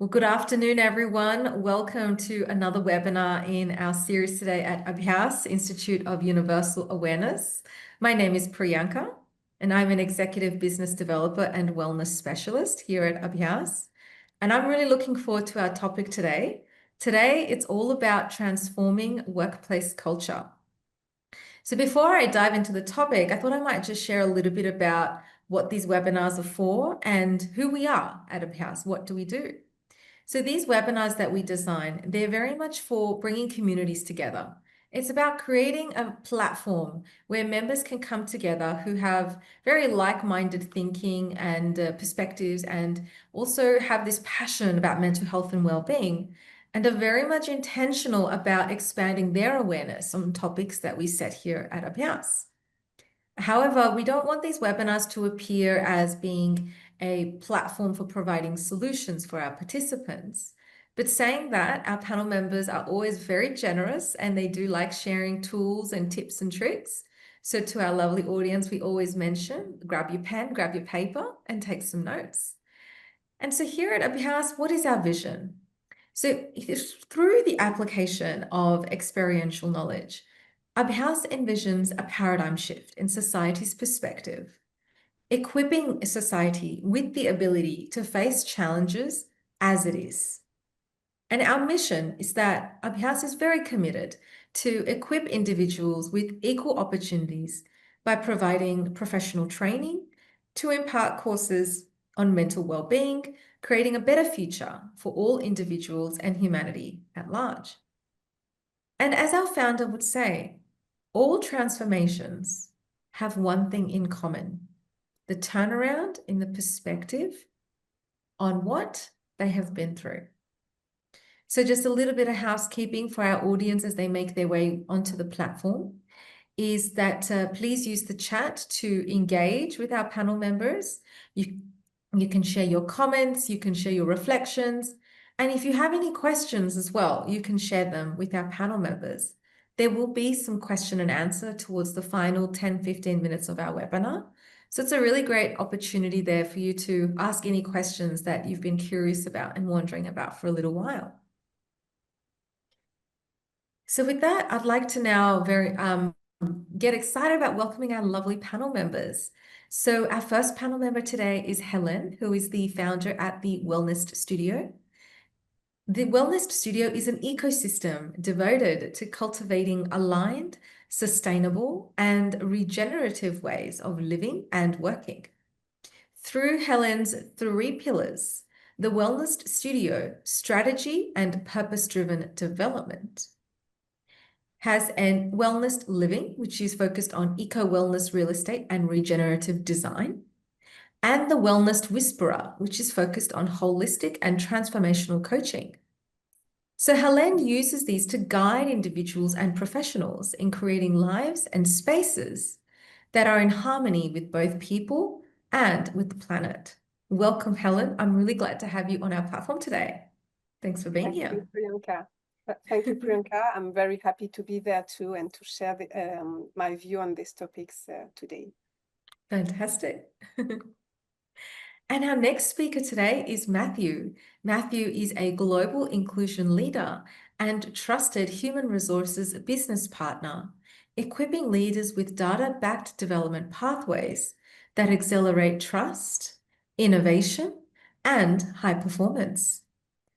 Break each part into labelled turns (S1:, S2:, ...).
S1: Well, good afternoon, everyone. Welcome to another webinar in our series today at Abhyas, Institute of Universal Awareness. My name is Priyanka, and I'm an executive business developer and wellness specialist here at Abhyas. And I'm really looking forward to our topic today. Today, it's all about transforming workplace culture. So before I dive into the topic, I thought I might just share a little bit about what these webinars are for and who we are at Abhyas. What do we do? So these webinars that we design, they're very much for bringing communities together. It's about creating a platform where members can come together who have very like-minded thinking and perspectives, and also have this passion about mental health and well-being, and are very much intentional about expanding their awareness on topics that we set here at Abhyas. However, we don't want these webinars to appear as being a platform for providing solutions for our participants. But saying that, our panel members are always very generous and they do like sharing tools and tips and tricks. So to our lovely audience, we always mention, grab your pen, grab your paper, and take some notes. And so here at Abhyas, what is our vision? So through the application of experiential knowledge, Abhyas envisions a paradigm shift in society's perspective, equipping society with the ability to face challenges as it is. And our mission is that Abhyas is very committed to equip individuals with equal opportunities by providing professional training to impart courses on mental well-being, creating a better future for all individuals and humanity at large. And as our founder would say, all transformations have one thing in common: the turnaround in the perspective on what they have been through. So just a little bit of housekeeping for our audience as they make their way onto the platform is that please use the chat to engage with our panel members. You can share your comments, you can share your reflections, and if you have any questions as well, you can share them with our panel members. There will be some question and answer towards the final 10-15 minutes of our webinar. So it's a really great opportunity there for you to ask any questions that you've been curious about and wondering about for a little while. So with that, I'd like to now get excited about welcoming our lovely panel members. So our first panel member today is Helen, who is the founder at the Wellness Studio. The Wellness Studio is an ecosystem devoted to cultivating aligned, sustainable, and regenerative ways of living and working. Through Helen's three pillars, the Wellness Studio strategy and purpose-driven development has an wellness living, which is focused on eco-wellness real estate and regenerative design, and the Wellness Whisperer, which is focused on holistic and transformational coaching. So Helen uses these to guide individuals and professionals in creating lives and spaces that are in harmony with both people and with the planet. Welcome, Helen. I'm really glad to have you on our platform today. Thanks for being here.
S2: Thank you, Priyanka. Thank you, Priyanka. I'm very happy to be there too and to share my view on these topics today.
S1: Fantastic. And our next speaker today is Matthew. Matthew is a global inclusion leader and trusted human resources business partner, equipping leaders with data-backed development pathways that accelerate trust, innovation, and high performance.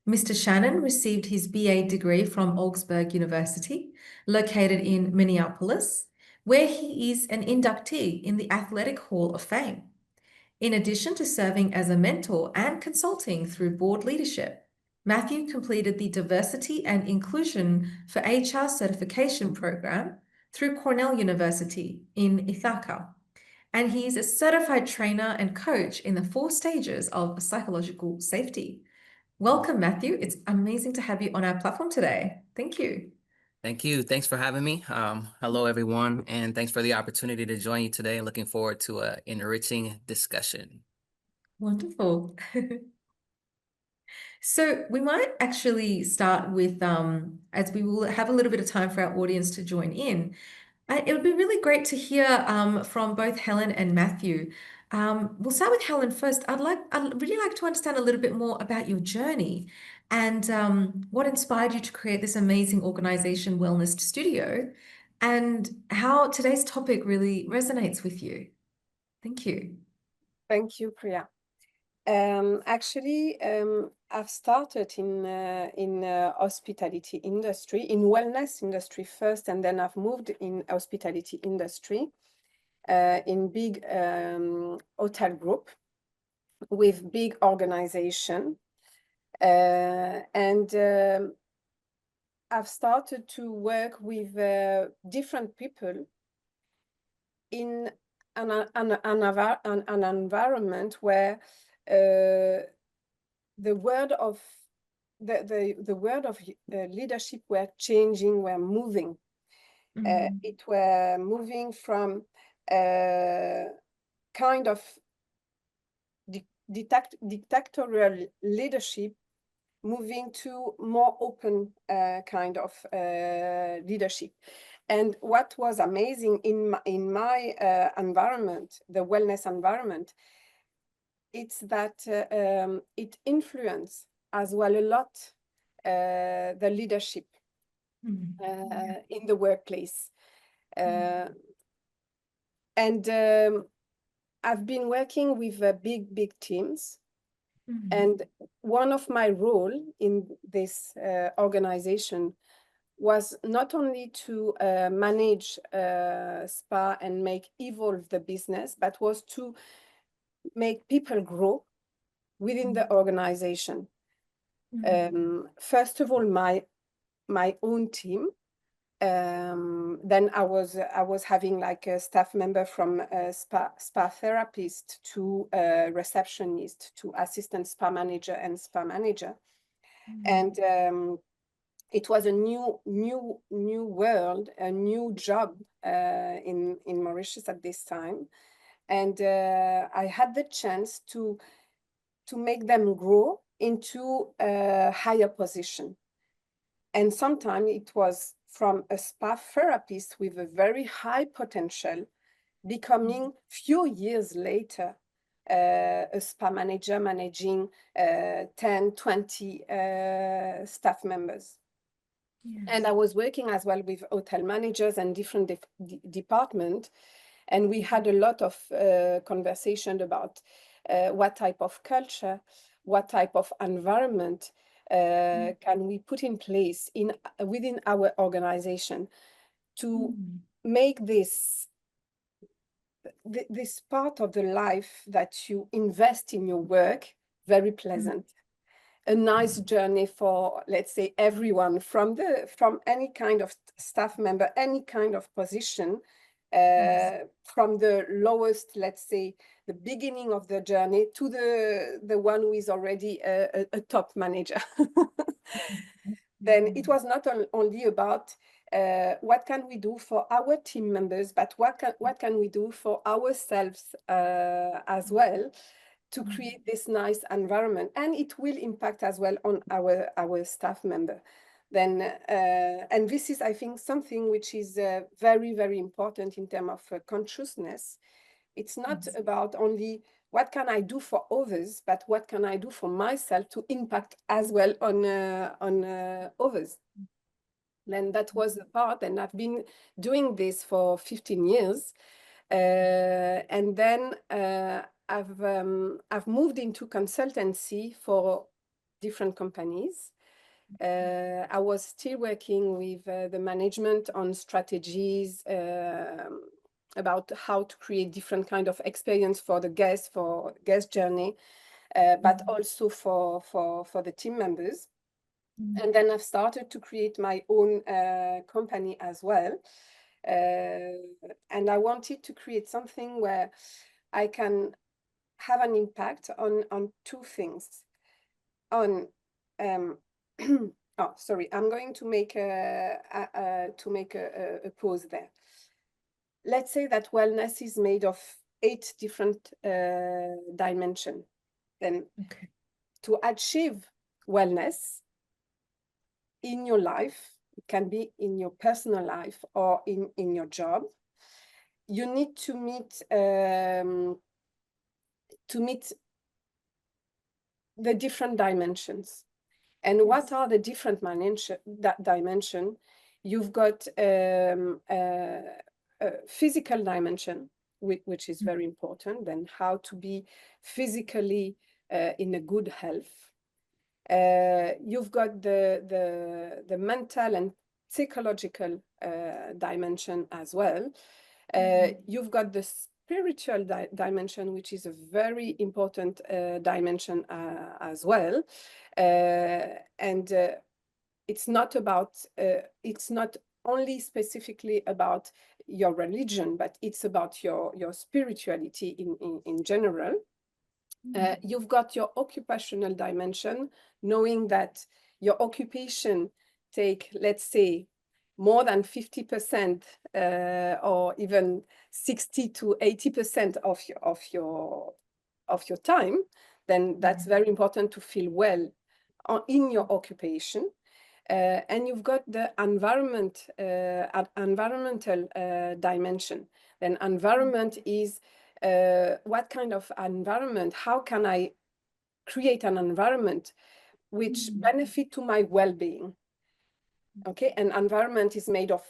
S1: Mr. Shannon received his BA degree from Augsburg University, located in Minneapolis, where he is an inductee in the Athletic Hall of Fame. In addition to serving as a mentor and consulting through board leadership, Matthew completed the Diversity and Inclusion for HR certification program through Cornell University in Ithaca. And he's a certified trainer and coach in the 4 stages of psychological safety. Welcome, Matthew. It's amazing to have you on our platform today. Thank you.
S3: Thank you. Thanks for having me. Hello, everyone, and thanks for the opportunity to join you today. Looking forward to an enriching discussion.
S1: Wonderful. So we might actually start with, as we will have a little bit of time for our audience to join in, it would be really great to hear from both Helen and Matthew We'll start with Helen first. I'd really like to understand a little bit more about your journey and what inspired you to create this amazing organization, Wellness Studio, and how today's topic really resonates with you. Thank you.
S2: Thank you, Priya. Actually, I've started in hospitality industry, in wellness industry first, and then I've moved in hospitality industry in big hotel group with big organization. And I've started to work with different people in an environment where the word of leadership were changing, were moving. It were moving from kind of dictatorial leadership, moving to more open kind of leadership. And what was amazing in my environment, the wellness environment, it's that it influenced as well a lot the leadership in the workplace. And I've been working with big teams. And one of my role in this organization was not only to manage spa and evolve the business, but was to make people grow within the organization. First of all, my own team. Then I was having like a staff member from a spa therapist to a receptionist to assistant spa manager and spa manager. And it was a new world, a new job in Mauritius at this time. And I had the chance to make them grow into a higher position. And sometimes it was from a spa therapist with a very high potential, becoming few years later a spa manager managing 10, 20 staff members. Yes. And I was working as well with hotel managers and different departments. And we had a lot of conversation about what type of culture, what type of environment can we put in place within our organization to make this part of the life that you invest in your work very pleasant. A nice journey for, let's say, everyone from any kind of staff member, any kind of position, from the lowest, let's say, the beginning of the journey to the one who is already a top manager. Then it was not only about what can we do for our team members, but what can we do for ourselves as well, to create this nice environment, and it will impact as well on our staff member. Then and this is, I think, something which is very, very important in terms of consciousness. It's not about only what can I do for others, but what can I do for myself to impact as well on others. Then that was the part, and I've been doing this for 15 years. And then I've moved into consultancy for different companies. I was still working with the management on strategies about how to create different kind of experience for the guests, for guest journey, but also for the team members. And then I've started to create my own company as well. And I wanted to create something where I can have an impact on two things. On oh, sorry, I'm going to make a pause there. Let's say that wellness is made of 8 different dimensions. Then to achieve wellness in your life, it can be in your personal life or in your job, you need to meet to meet the different dimensions. And what are the different dimension? You've got a physical dimension, which is very important, then how to be physically in a good health. You've got the mental and psychological dimension as well. You've got the spiritual dimension, which is a very important dimension as well. And it's not about, it's not only specifically about your religion, but it's about your spirituality in general. You've got your occupational dimension, knowing that your occupation take, let's say, more than 50% or even 60 to 80% of your time, then that's very important to feel well in your occupation. And you've got the environmental dimension. Then environment is what kind of environment, how can I create an environment which benefit to my well-being? Okay, and environment is made of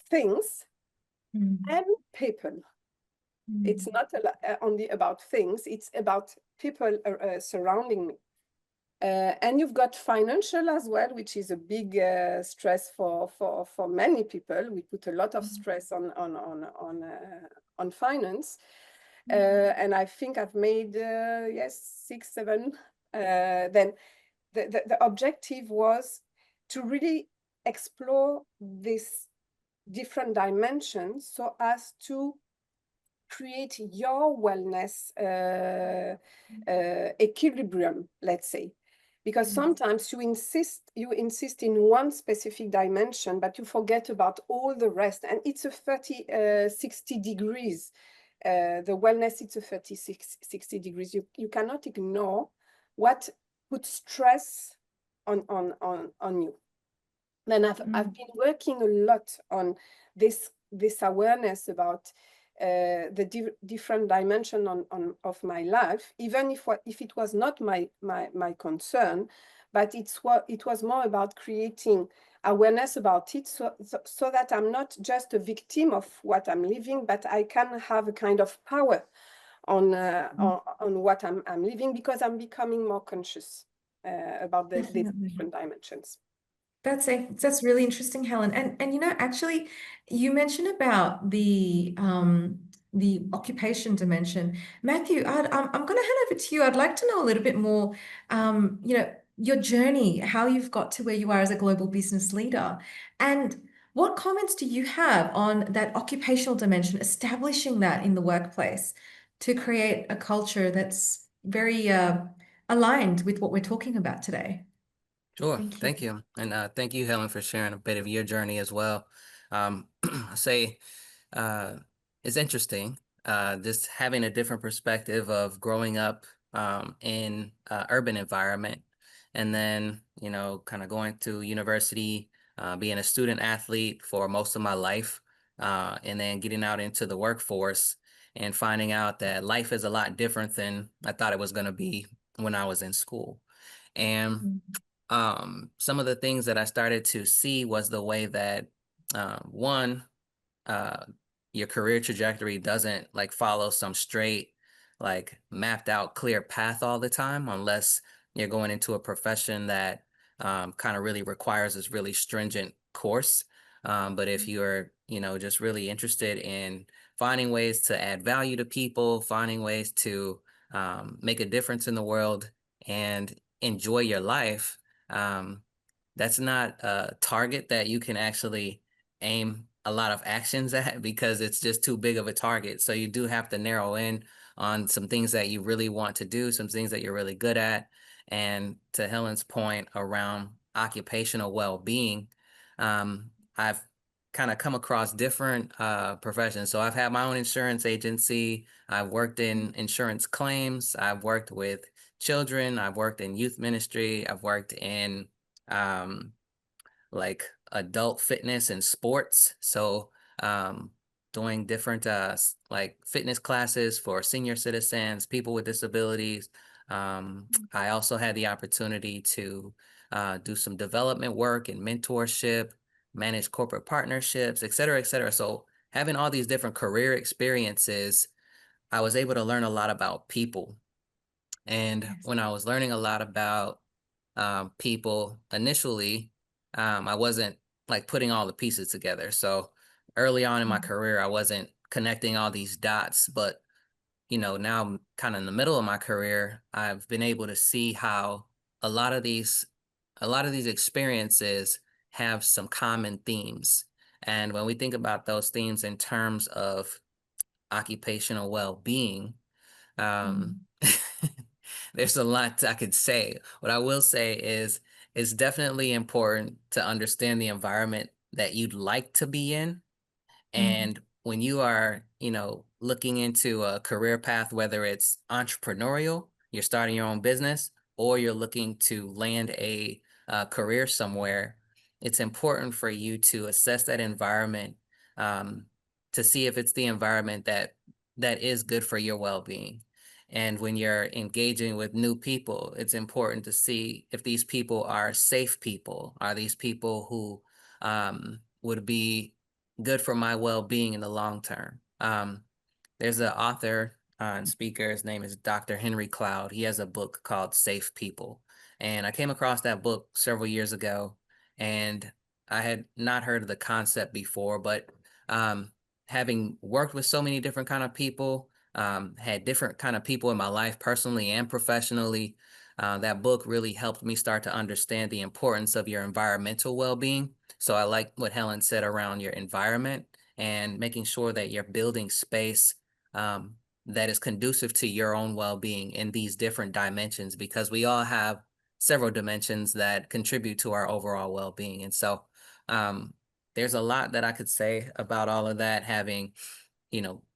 S2: things and people. It's not only about things, it's about people surrounding me. And you've got financial as well, which is a big stress for many people. We put a lot of stress on finance. And I think I've made, yes, 6, 7. Then the objective was to really explore this different dimensions so as to create your wellness equilibrium, let's say. Because sometimes you insist in one specific dimension, but you forget about all the rest. And it's a 60 degrees. The wellness, it's a 60 degrees. You cannot ignore what puts stress on you. Then I've been working a lot on this awareness about the different dimension of my life, even if it was not my concern, but it was more about creating awareness about it, so that I'm not just a victim of what I'm living, but I can have a kind of power on what I'm living, because I'm becoming more conscious about these different dimensions.
S1: That's really interesting, Helen. And you know, actually, you mentioned about the occupation dimension. Matthew, I'm going to hand over to you. I'd like to know a little bit more, you know, your journey, how you've got to where you are as a global business leader, and what comments do you have on that occupational dimension, establishing that in the workplace to create a culture that's very aligned with what we're talking about today?
S3: Sure. Thank you. And thank you, Helen, for sharing a bit of your journey as well. I say it's interesting, just having a different perspective of growing up in urban environment, and then, you know, kind of going to university, being a student athlete for most of my life, and then getting out into the workforce and finding out that life is a lot different than I thought it was going to be when I was in school. And some of the things that I started to see was the way that one, your career trajectory doesn't like follow some straight, like mapped out clear path all the time, unless you're going into a profession that kind of really requires this really stringent course. But if you're, you know, just really interested in finding ways to add value to people, finding ways to make a difference in the world and enjoy your life, that's not a target that you can actually aim a lot of actions at, because it's just too big of a target. So you do have to narrow in on some things that you really want to do, some things that you're really good at. And to Helen's point around occupational well-being, I've kind of come across different professions. So I've had my own insurance agency. I've worked in insurance claims. I've worked with children. I've worked in youth ministry. I've worked in like adult fitness and sports. So doing different like fitness classes for senior citizens, people with disabilities. I also had the opportunity to do some development work and mentorship, manage corporate partnerships, et cetera, et cetera. So having all these different career experiences, I was able to learn a lot about people. And
S1: Yes.
S3: when I was learning a lot about people initially, I wasn't like putting all the pieces together. So early on in my career, I wasn't connecting all these dots. But, now I'm kind of in the middle of my career, I've been able to see how a lot of these, a lot of these experiences have some common themes. And when we think about those themes in terms of occupational well-being, um, there's a lot I could say. What I will say is it's definitely important to understand the environment that you'd like to be in. And when you are, looking into a career path, whether it's entrepreneurial, you're starting your own business, or you're looking to land a career somewhere, it's important for you to assess that environment, um, to see if it's the environment that is good for your well-being. And when you're engaging with new people, it's important to see if these people are safe people. Are these people who would be good for my well-being in the long term? There's an author and speaker. His name is Dr. Henry Cloud. He has a book called Safe People. And I came across that book several years ago, and I had not heard of the concept before, but um, having worked with so many different kind of people, had different kind of people in my life personally and professionally, that book really helped me start to understand the importance of your environmental well-being. So I like what Helen said around your environment and making sure that you're building space um, that is conducive to your own well-being in these different dimensions, because we all have several dimensions that contribute to our overall well-being. And so um, there's a lot that I could say about all of that, having,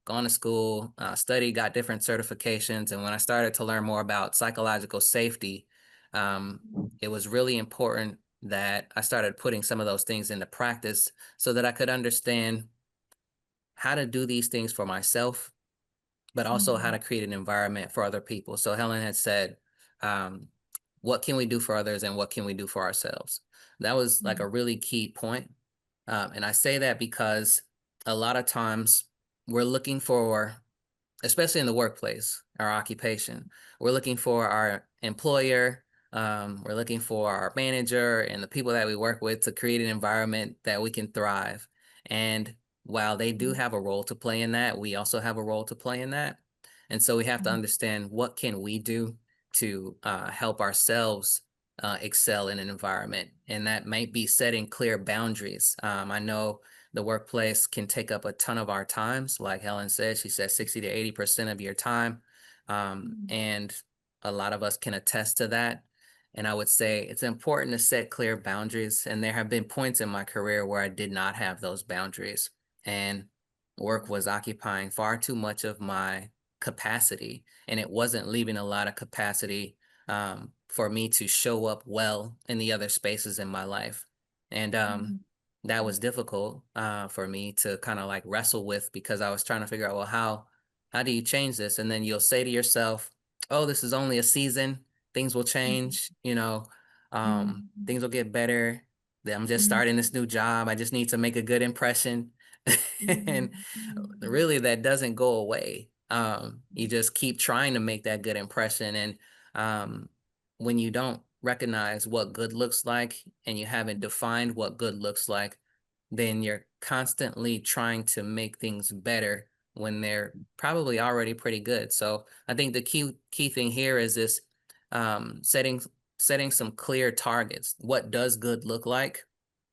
S3: gone to school, studied, got different certifications. And when I started to learn more about psychological safety, um, it was really important that I started putting some of those things into practice so that I could understand how to do these things for myself, but also how to create an environment for other people. So Helen had said, um, what can we do for others and what can we do for ourselves? That was like a really key point. And I say that because a lot of times we're looking for, especially in the workplace, our occupation, we're looking for our employer, we're looking for our manager and the people that we work with to create an environment that we can thrive. And while they do have a role to play in that, we also have a role to play in that. And so we have to understand, what can we do to help ourselves excel in an environment. And that might be setting clear boundaries. I know the workplace can take up a ton of our times. Like Helen said, she said 60 to 80% of your time. And a lot of us can attest to that. And I would say it's important to set clear boundaries. And there have been points in my career where I did not have those boundaries, and work was occupying far too much of my capacity. And it wasn't leaving a lot of capacity for me to show up well in the other spaces in my life. And that was difficult for me to kind of like wrestle with, because I was trying to figure out, well, how do you change this? And then you'll say to yourself, oh, this is only a season. Things will change, things will get better. I'm just starting this new job. I just need to make a good impression. And really, that doesn't go away. You just keep trying to make that good impression. And when you don't recognize what good looks like and you haven't defined what good looks like, then you're constantly trying to make things better when they're probably already pretty good. So I think the key thing here is this, setting some clear targets. What does good look like?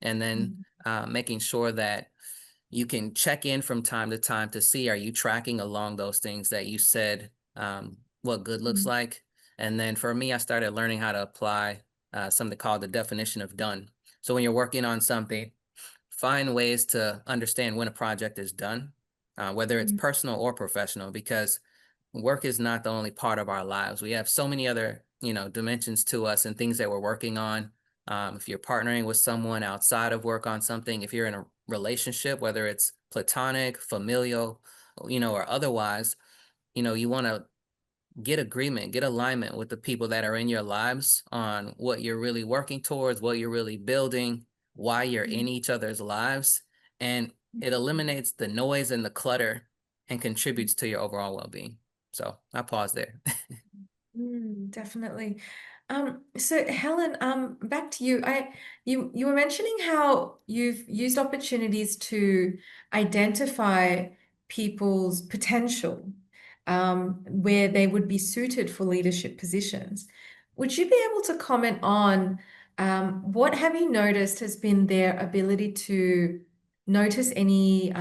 S3: And then making sure that you can check in from time to time to see, are you tracking along those things that you said, what good looks like? And then for me, I started learning how to apply something called the definition of done. So when you're working on something, find ways to understand when a project is done, whether it's personal or professional, because work is not the only part of our lives. We have so many other, dimensions to us and things that we're working on. If you're partnering with someone outside of work on something, if you're in a relationship, whether it's platonic, familial, or otherwise, you want to get agreement, get alignment with the people that are in your lives on what you're really working towards, what you're really building, why you're in each other's lives. And it eliminates the noise and the clutter and contributes to your overall well-being. So I pause there.
S1: Definitely. So Helen, back to you. You were mentioning how you've used opportunities to identify people's potential, where they would be suited for leadership positions. Would you be able to comment on what have you noticed has been their ability to notice any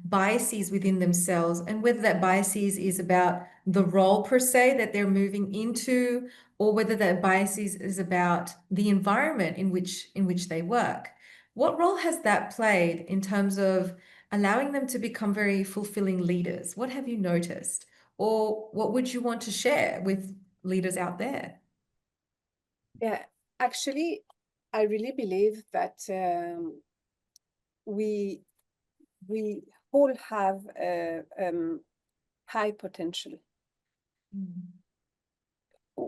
S1: biases within themselves, and whether that biases is about the role per se that they're moving into, or whether that biases is about the environment in which they work? What role has that played in terms of allowing them to become very fulfilling leaders? What have you noticed? Or what would you want to share with leaders out there?
S2: Yeah, actually, I really believe that we all have high potential.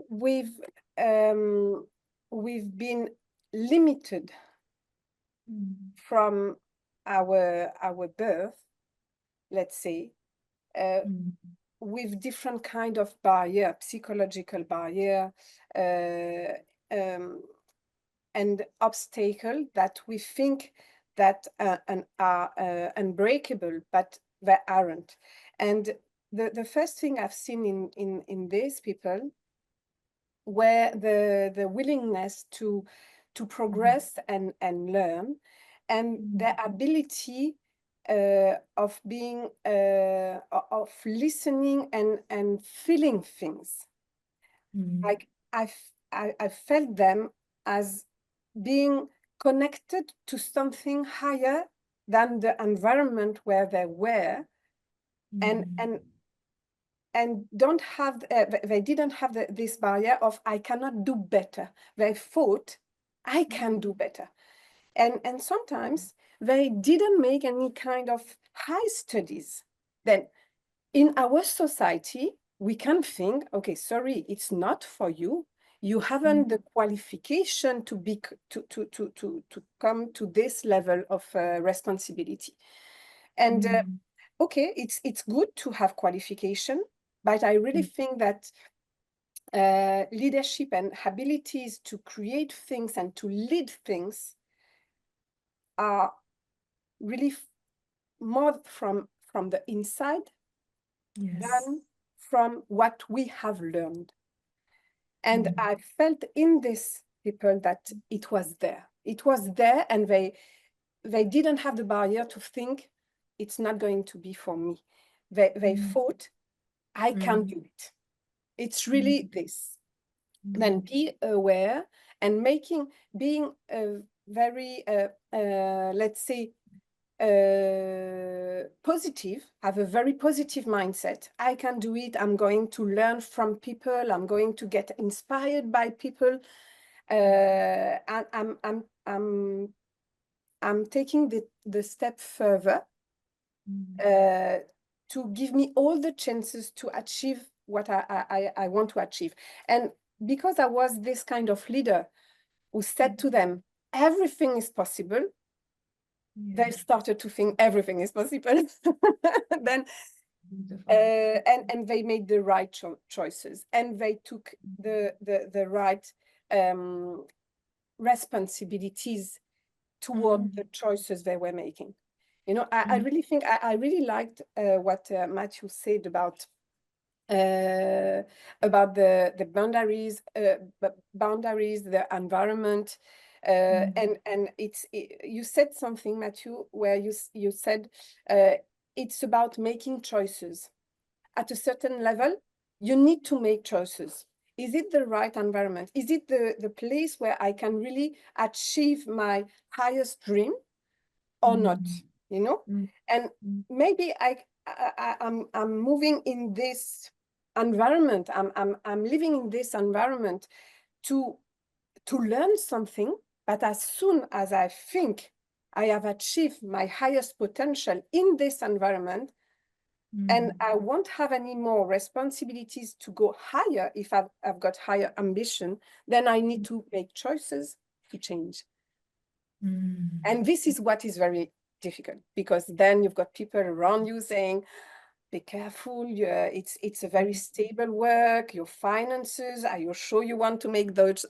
S2: We've been limited from our birth, let's say, with different kind of barrier, psychological barrier, and obstacle that we think that are unbreakable, but they aren't. And the first thing I've seen in these people were the willingness to progress and learn, and their ability of being of listening and feeling things. Like I felt them as being connected to something higher than the environment where they were, and don't have they didn't have this barrier of I cannot do better. They thought I can do better, and sometimes they didn't make any kind of high studies. Then in our society we can think, okay, sorry, it's not for you. You haven't the qualification to be to come to this level of responsibility. And okay, it's good to have qualification, but I really think that leadership and abilities to create things and to lead things are really more from the inside than from what we have learned. And I felt in these people that it was there. It was there, and they didn't have the barrier to think it's not going to be for me. They thought, I can do it. It's really this. Then be aware and being very, let's say, positive, have a very positive mindset. I can do it. I'm going to learn from people. I'm going to get inspired by people. And I'm taking the step further to give me all the chances to achieve what I want to achieve. And because I was this kind of leader who said to them, everything is possible, they started to think everything is possible. Then and they made the right choices, and they took the right responsibilities toward the choices they were making. You know, I really think I really liked what Matthew said about the boundaries, the environment, and you said something, Matthew, where you said it's about making choices. At a certain level, you need to make choices. Is it the right environment? Is it the place where I can really achieve my highest dream or not? You know, and maybe I'm moving in this environment. I'm living in this environment to learn something, But as soon as I think I have achieved my highest potential in this environment, and I won't have any more responsibilities to go higher if I've got higher ambition, then I need to make choices to change. And this is what is very difficult, because then you've got people around you saying, be careful, it's a very stable work, your finances, are you sure you want to make those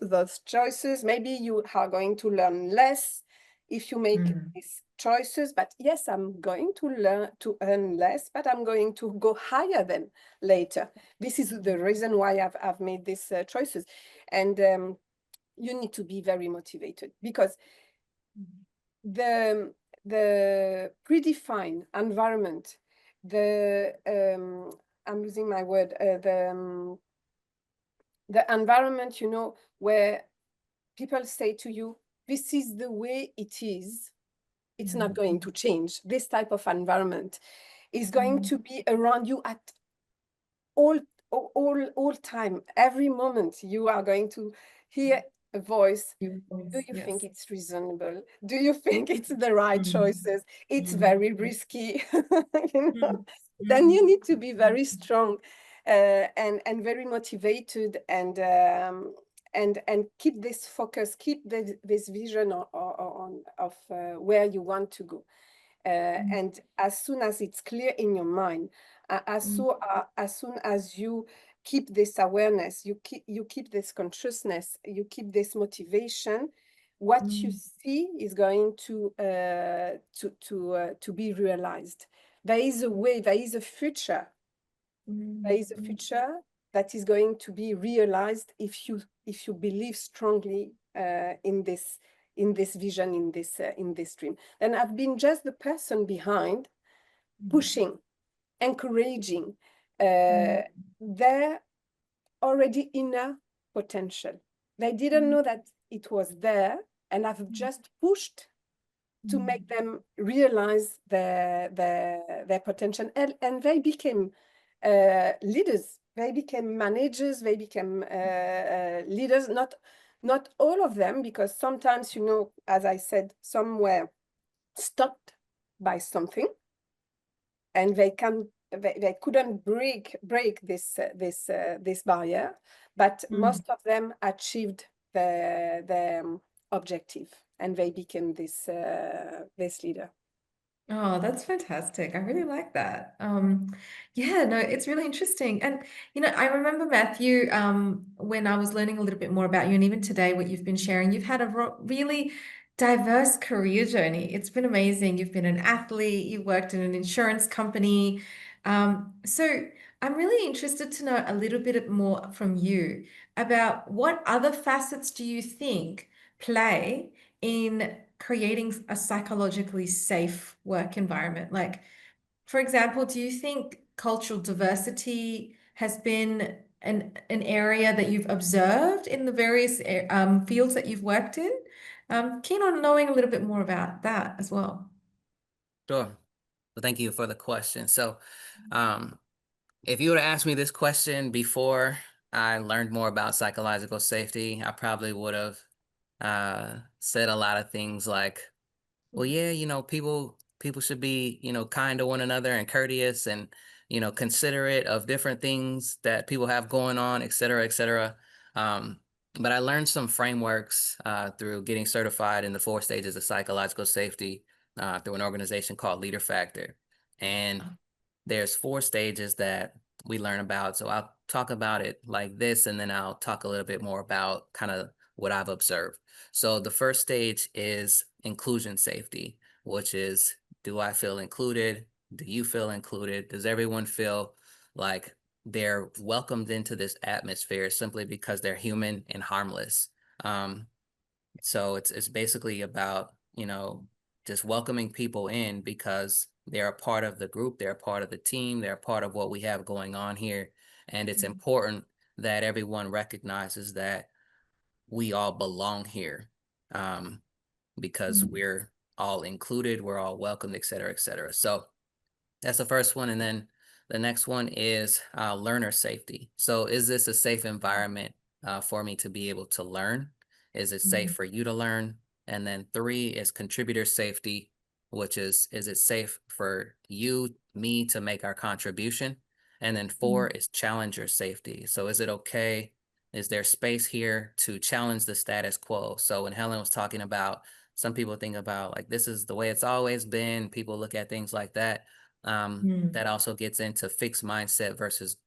S2: choices? Maybe you are going to learn less if you make these choices, but yes, I'm going to learn to earn less, but I'm going to go higher then later. This is the reason why I've made these choices. And you need to be very motivated, because the predefined environment, I'm losing my word, the environment, you know, where people say to you, this is the way it is, it's not going to change. This type of environment is going to be around you at all time. Every moment you are going to hear a voice. Do you think it's reasonable? Do you think it's the right choices? It's very risky. You know? Then you need to be very strong and very motivated, and keep this focus, keep this vision of where you want to go. And as soon as it's clear in your mind, as soon as you keep this awareness, you keep this consciousness, you keep this motivation, what you see is going to be realized. There is a way, there is a future. There is a future that is going to be realized if you believe strongly in this vision, in this dream. And I've been just the person behind, pushing, encouraging their already inner potential. They didn't know that it was there, and I've just pushed to make them realize their potential, and they became leaders. They became managers. They became leaders. Not all of them, because sometimes, you know, as I said, some were stopped by something, and they couldn't break this barrier. But most of them achieved the objective, and they became this leader.
S1: Oh, that's fantastic. I really like that. Yeah, no, it's really interesting. And I remember Matthew, when I was learning a little bit more about you, and even today, what you've been sharing, you've had a really diverse career journey. It's been amazing. You've been an athlete, you've worked in an insurance company. So I'm really interested to know a little bit more from you about what other facets do you think play in creating a psychologically safe work environment? Like, for example, do you think cultural diversity has been an area that you've observed in the various fields that you've worked in? Keen on knowing a little bit more about that as well.
S3: Sure. Well, thank you for the question. So, if you would have asked me this question before I learned more about psychological safety, I probably would have said a lot of things like, well, yeah, people should be, kind to one another and courteous and, considerate of different things that people have going on, et cetera, et cetera. But I learned some frameworks through getting certified in the 4 stages of psychological safety through an organization called Leader Factor. And there's 4 stages that we learn about. So I'll talk about it like this, and then I'll talk a little bit more about kind of what I've observed. So the first stage is inclusion safety, which is, do I feel included? Do you feel included? Does everyone feel like they're welcomed into this atmosphere simply because they're human and harmless? So it's basically about, just welcoming people in because they're a part of the group, they're a part of the team, they're a part of what we have going on here. And it's important that everyone recognizes that we all belong here, because we're all included, we're all welcomed, et cetera, et cetera. So that's the first one. And then the next one is learner safety. So is this a safe environment for me to be able to learn? Is it safe for you to learn? And then 3 is contributor safety, which is it safe for you, me to make our contribution? And then 4 is challenger safety. So is it okay? Is there space here to challenge the status quo? So when Helen was talking about, some people think about like, this is the way it's always been. People look at things like that. That also gets into fixed mindset versus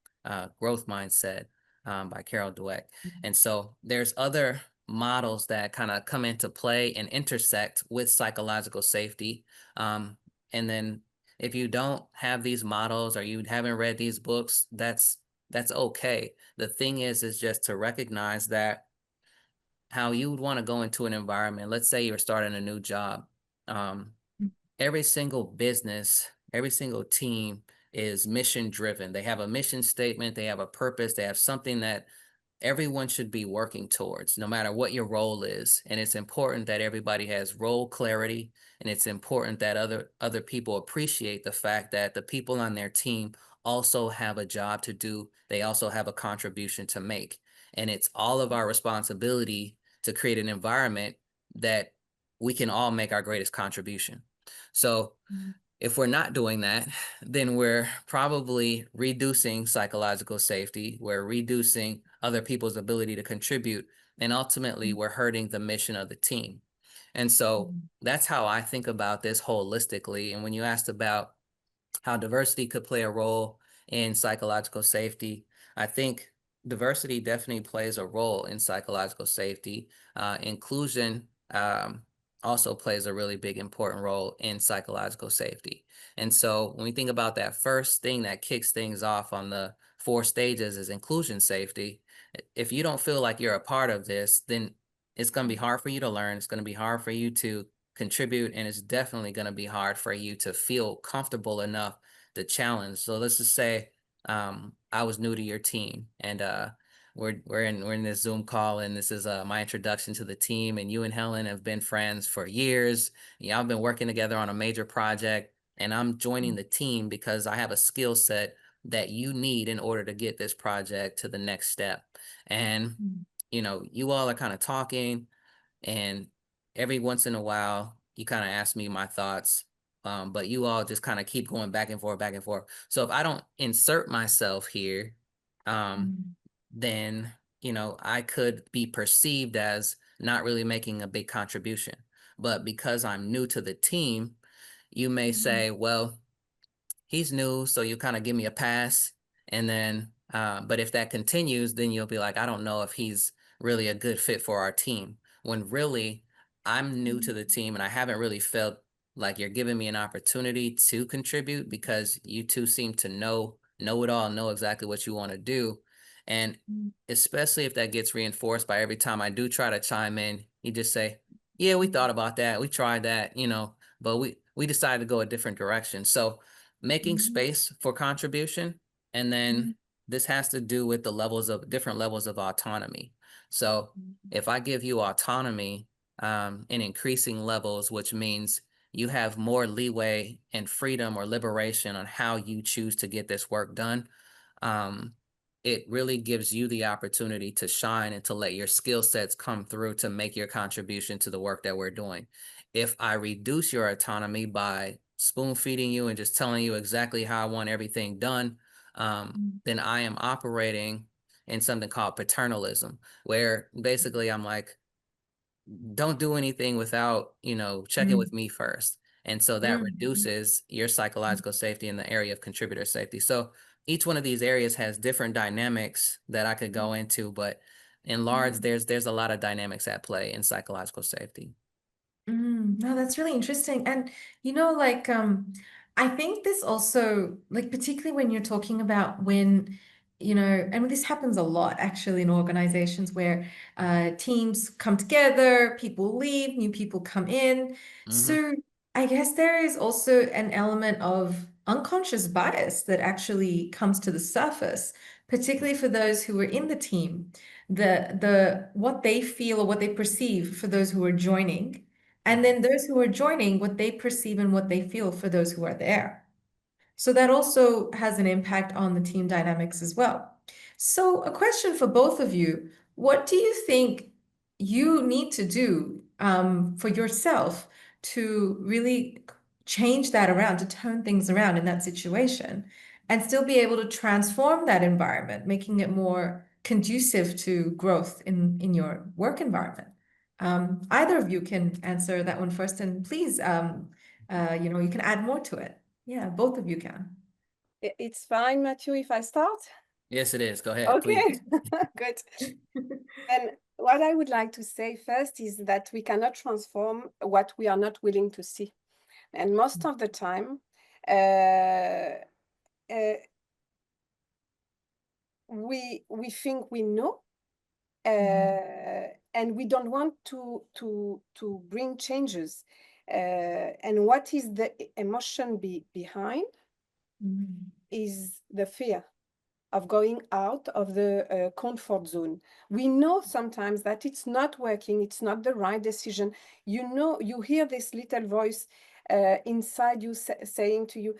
S3: growth mindset by Carol Dweck. And so there's other models that kind of come into play and intersect with psychological safety. And then if you don't have these models or you haven't read these books, that's okay. The thing is just to recognize that how you would want to go into an environment. Let's say you're starting a new job. Every single business, every single team is mission driven. They have a mission statement, they have a purpose, they have something that everyone should be working towards, no matter what your role is. And it's important that everybody has role clarity, and it's important that other people appreciate the fact that the people on their team also have a job to do. They also have a contribution to make. And it's all of our responsibility to create an environment that we can all make our greatest contribution. So if we're not doing that, then we're probably reducing psychological safety. We're reducing other people's ability to contribute. And ultimately, we're hurting the mission of the team. And so that's how I think about this holistically. And when you asked about how diversity could play a role in psychological safety, I think diversity definitely plays a role in psychological safety. Inclusion also plays a really big, important role in psychological safety. And so when we think about that first thing that kicks things off on the 4 stages is inclusion safety. If you don't feel like you're a part of this, then it's going to be hard for you to learn. It's going to be hard for you to contribute, and it's definitely going to be hard for you to feel comfortable enough to challenge. So let's just say I was new to your team, and we're in this Zoom call, and this is my introduction to the team, and you and Helen have been friends for years. Y'all been working together on a major project, and I'm joining the team because I have a skill set that you need in order to get this project to the next step. And you all are kind of talking, and every once in a while you kind of ask me my thoughts, but you all just kind of keep going back and forth, back and forth. So if I don't insert myself here, then I could be perceived as not really making a big contribution. But because I'm new to the team, you may say, well, he's new, so you kind of give me a pass. And then, but if that continues, then you'll be like, I don't know if he's really a good fit for our team. When really, I'm new to the team and I haven't really felt like you're giving me an opportunity to contribute, because you two seem to know it all, know exactly what you want to do. And especially if that gets reinforced by every time I do try to chime in, you just say, yeah, we thought about that. We tried that, but we decided to go a different direction. So making space for contribution. And then this has to do with the different levels of autonomy. So if I give you autonomy in increasing levels, which means you have more leeway and freedom or liberation on how you choose to get this work done, it really gives you the opportunity to shine and to let your skill sets come through to make your contribution to the work that we're doing. If I reduce your autonomy by spoon feeding you and just telling you exactly how I want everything done, then I am operating in something called paternalism, where basically I'm like, don't do anything without, checking with me first. And so that reduces your psychological safety in the area of contributor safety. So each one of these areas has different dynamics that I could go into, but in large, there's a lot of dynamics at play in psychological safety.
S1: No, that's really interesting. And I think this also, like, particularly when you're talking about when, and this happens a lot actually in organizations where teams come together, people leave, new people come in. So I guess there is also an element of unconscious bias that actually comes to the surface, particularly for those who are in the team, the what they feel or what they perceive for those who are joining. And then those who are joining, what they perceive and what they feel for those who are there. So that also has an impact on the team dynamics as well. So a question for both of you, what do you think you need to do for yourself to really change that around, to turn things around in that situation, and still be able to transform that environment, making it more conducive to growth in your work environment? Either of you can answer that one first, and please, you can add more to it. Yeah, both of you can.
S2: It's fine, Matthew, if I start?
S3: Yes, it is. Go ahead,
S2: Okay,
S3: please.
S2: good. And what I would like to say first is that we cannot transform what we are not willing to see. And most of the time, we think we know, and we don't want to bring changes. And what is the emotion behind is the fear of going out of the comfort zone. We know sometimes that it's not working, it's not the right decision. You know, you hear this little voice inside you saying to you,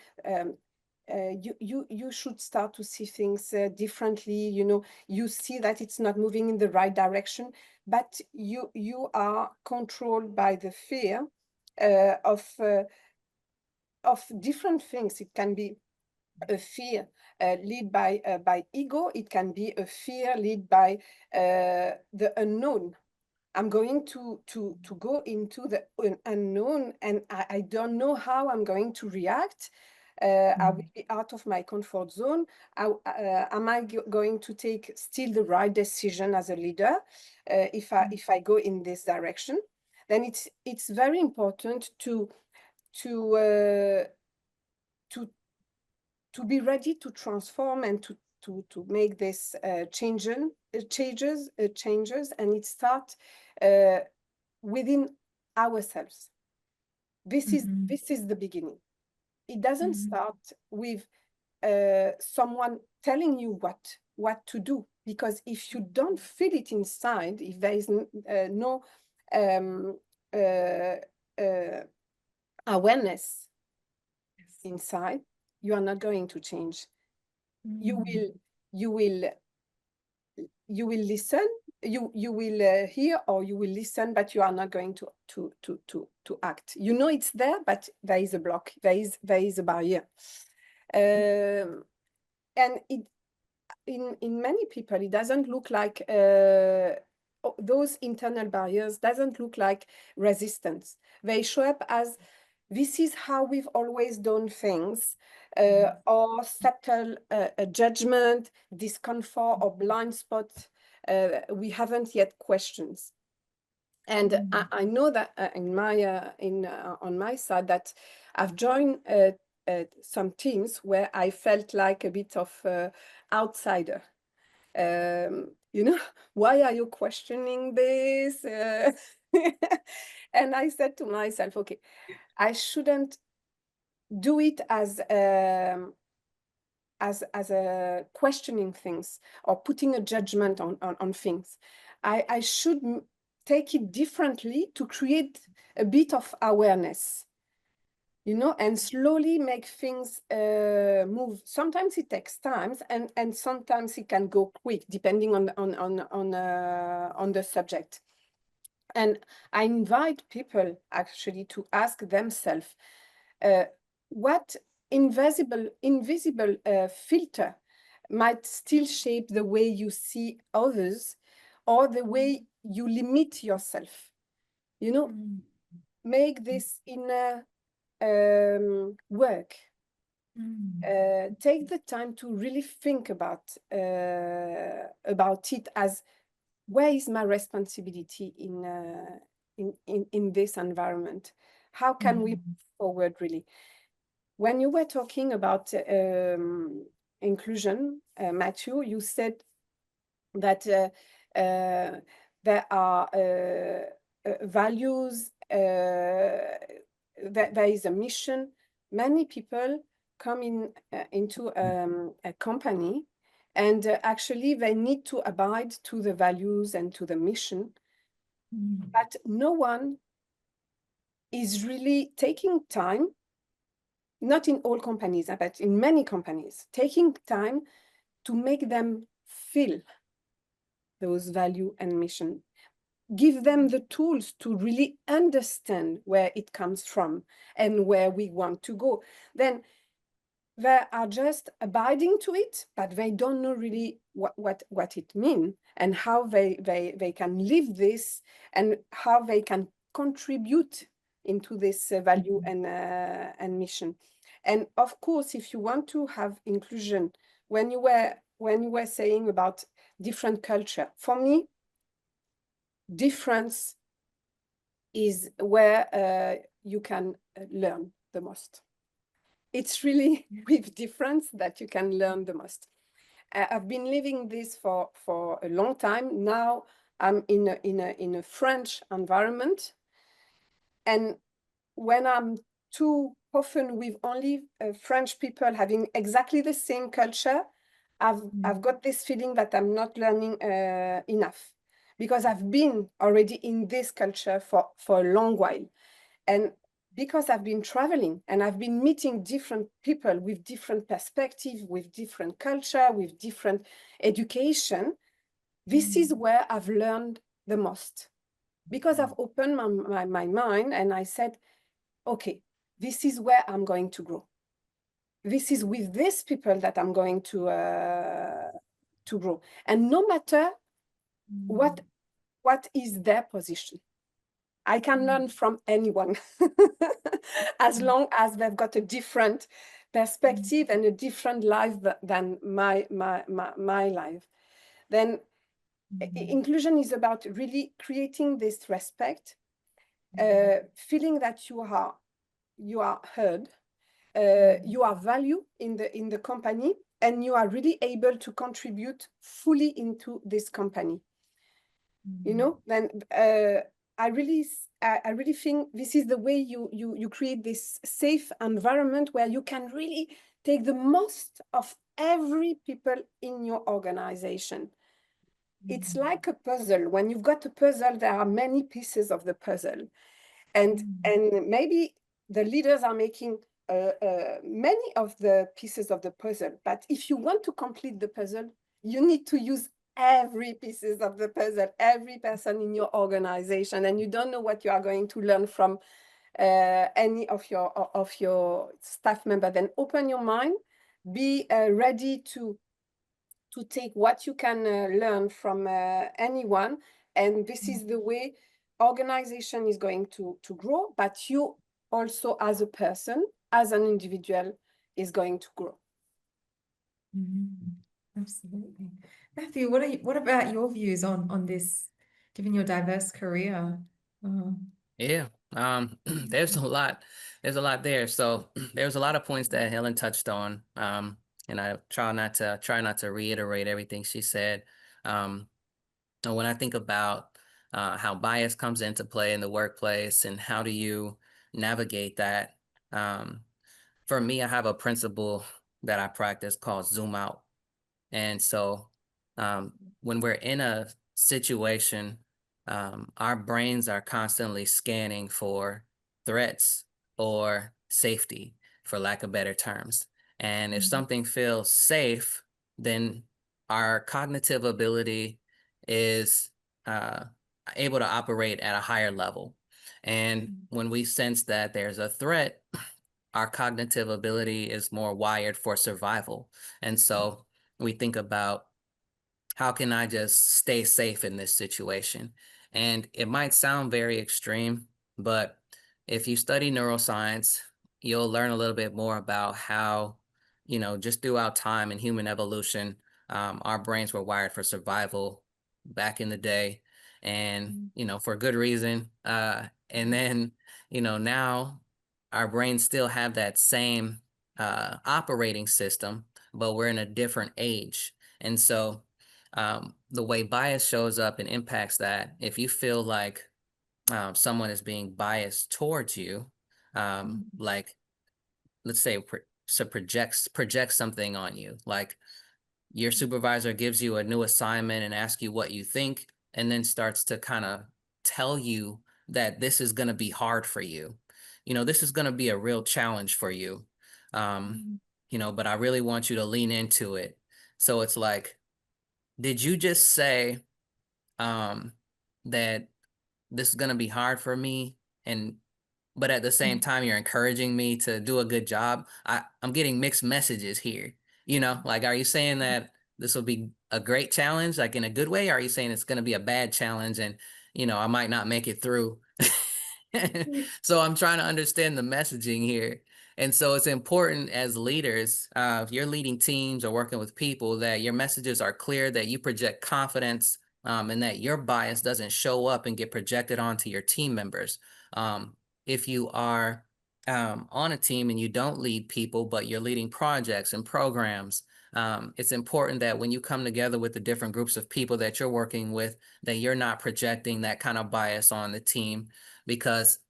S2: you should start to see things differently. You know, you see that it's not moving in the right direction, but you are controlled by the fear of different things. It can be a fear led by ego. It can be a fear led by the unknown. I'm going to go into the unknown, and I don't know how I'm going to react. I will be out of my comfort zone. Am I going to take still the right decision as a leader if I go in this direction? Then it's very important to be ready to transform and to make this changes, and it starts within ourselves. This is the beginning. It doesn't start with someone telling you what to do, because if you don't feel it inside, if there is no awareness inside, you are not going to change. You will listen, you will hear, or you will listen, but you are not going to act. You know it's there, but there is a block, there is a barrier. And in many people, it doesn't look like those internal barriers doesn't look like resistance. They show up as, this is how we've always done things, or subtle judgment, discomfort, or blind spot we haven't yet questioned. And I know that on my side, that I've joined some teams where I felt like a bit of outsider. You know, why are you questioning this? And I said to myself, okay, I shouldn't do it as a questioning things or putting a judgment on things. I should take it differently to create a bit of awareness, you know, and slowly make things move. Sometimes it takes time, and sometimes it can go quick, depending on the subject. And I invite people actually to ask themselves, what invisible filter might still shape the way you see others, or the way you limit yourself. You know, make this inner work. Take the time to really think about it as, where is my responsibility in this environment? How can we move forward, really? When you were talking about inclusion, Matthew, you said that there are values, that there is a mission. Many people come into a company, and actually they need to abide to the values and to the mission, but no one is really taking time, not in all companies, but in many companies, taking time to make them feel those value and mission. give them the tools to really understand where it comes from and where we want to go. Then they are just abiding to it, but they don't know really what it means and how they can live this and how they can contribute into this value and mission. And of course, if you want to have inclusion, when you were saying about different culture, for me, difference is where you can learn the most. It's really with difference that you can learn the most. I've been living this for a long time. Now I'm in a French environment, and when I'm too often with only French people having exactly the same culture, I've got this feeling that I'm not learning enough, because I've been already in this culture for a long while. And because I've been traveling and I've been meeting different people with different perspectives, with different culture, with different education, this is where I've learned the most. Because I've opened my mind and I said, okay, this is where I'm going to grow. This is with these people that I'm going to grow. And no matter what is their position, I can learn from anyone as long as they've got a different perspective and a different life than my life. Then inclusion is about really creating this respect, feeling that you are heard, you are valued in the company, and you are really able to contribute fully into this company. You know, then I really think this is the way you create this safe environment where you can really take the most of every people in your organization. It's like a puzzle. When you've got a puzzle, there are many pieces of the puzzle, and maybe the leaders are making many of the pieces of the puzzle. But if you want to complete the puzzle, you need to use every pieces of the puzzle, every person in your organization, and you don't know what you are going to learn from any of your staff member. Then open your mind, be ready to take what you can learn from anyone, and this is the way organization is going to grow, but you also as a person, as an individual, is going to grow.
S1: Absolutely. Matthew, what about your views on this, given your diverse career?
S3: Yeah, there's a lot there. So there's a lot of points that Helen touched on. And I try not to reiterate everything she said. And when I think about how bias comes into play in the workplace and how do you navigate that, for me, I have a principle that I practice called zoom out. And so when we're in a situation, our brains are constantly scanning for threats or safety, for lack of better terms. And if something feels safe, then our cognitive ability is able to operate at a higher level. And when we sense that there's a threat, our cognitive ability is more wired for survival. And so we think about, how can I just stay safe in this situation? And it might sound very extreme, but if you study neuroscience, you'll learn a little bit more about how, just throughout time and human evolution, our brains were wired for survival back in the day, and, for good reason. And then, now our brains still have that same operating system, but we're in a different age. And so the way bias shows up and impacts that, if you feel like someone is being biased towards you, like, let's say, projects something on you, like your supervisor gives you a new assignment and asks you what you think, and then starts to kind of tell you that this is going to be hard for you. This is going to be a real challenge for you. But I really want you to lean into it. So it's like, did you just say that this is going to be hard for me, and but at the same time you're encouraging me to do a good job. I'm getting mixed messages here. Like, are you saying that this will be a great challenge, like in a good way? Or are you saying it's going to be a bad challenge and, I might not make it through? So I'm trying to understand the messaging here. And so it's important as leaders, if you're leading teams or working with people, that your messages are clear, that you project confidence, and that your bias doesn't show up and get projected onto your team members. If you are on a team and you don't lead people, but you're leading projects and programs, it's important that when you come together with the different groups of people that you're working with, that you're not projecting that kind of bias on the team, because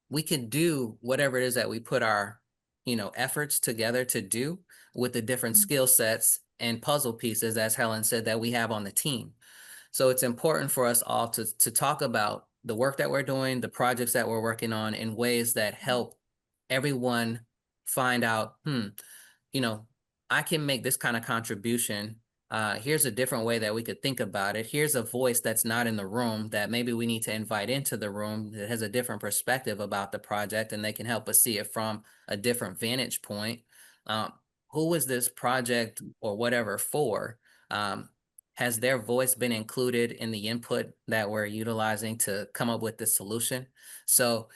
S3: we can do whatever it is that we put our, efforts together to do with the different skill sets and puzzle pieces, as Helen said, that we have on the team. So it's important for us all to talk about the work that we're doing, the projects that we're working on, in ways that help everyone find out, you know, I can make this kind of contribution. Here's a different way that we could think about it. Here's a voice that's not in the room that maybe we need to invite into the room that has a different perspective about the project, and they can help us see it from a different vantage point. Um, who is this project or whatever for? Has their voice been included in the input that we're utilizing to come up with the solution? So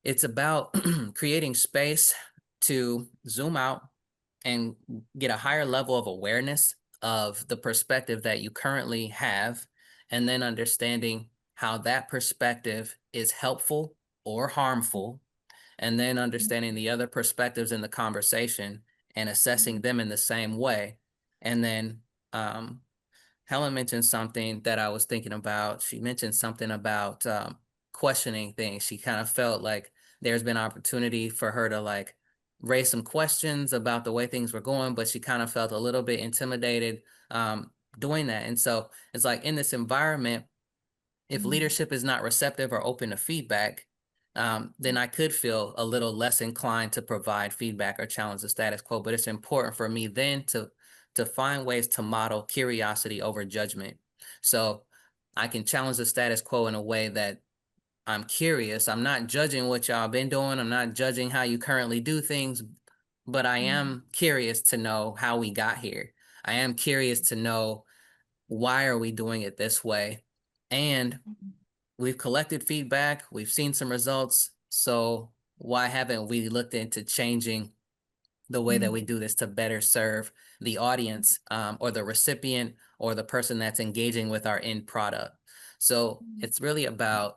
S3: it's about creating space to zoom out and get a higher level of awareness of the perspective that you currently have, and then understanding how that perspective is helpful or harmful, and then understanding the other perspectives in the conversation and assessing them in the same way. And then Helen mentioned something that I was thinking about. She mentioned something about questioning things. She kind of felt like there's been opportunity for her to like raise some questions about the way things were going, but she kind of felt a little bit intimidated doing that. And so it's like, in this environment, if leadership is not receptive or open to feedback, then I could feel a little less inclined to provide feedback or challenge the status quo. But it's important for me then to find ways to model curiosity over judgment. So I can challenge the status quo in a way that I'm curious. I'm not judging what y'all been doing. I'm not judging how you currently do things, but I am curious to know how we got here. I am curious to know, why are we doing it this way? And we've collected feedback, we've seen some results. So why haven't we looked into changing the way that we do this to better serve the audience, or the recipient, or the person that's engaging with our end product? So it's really about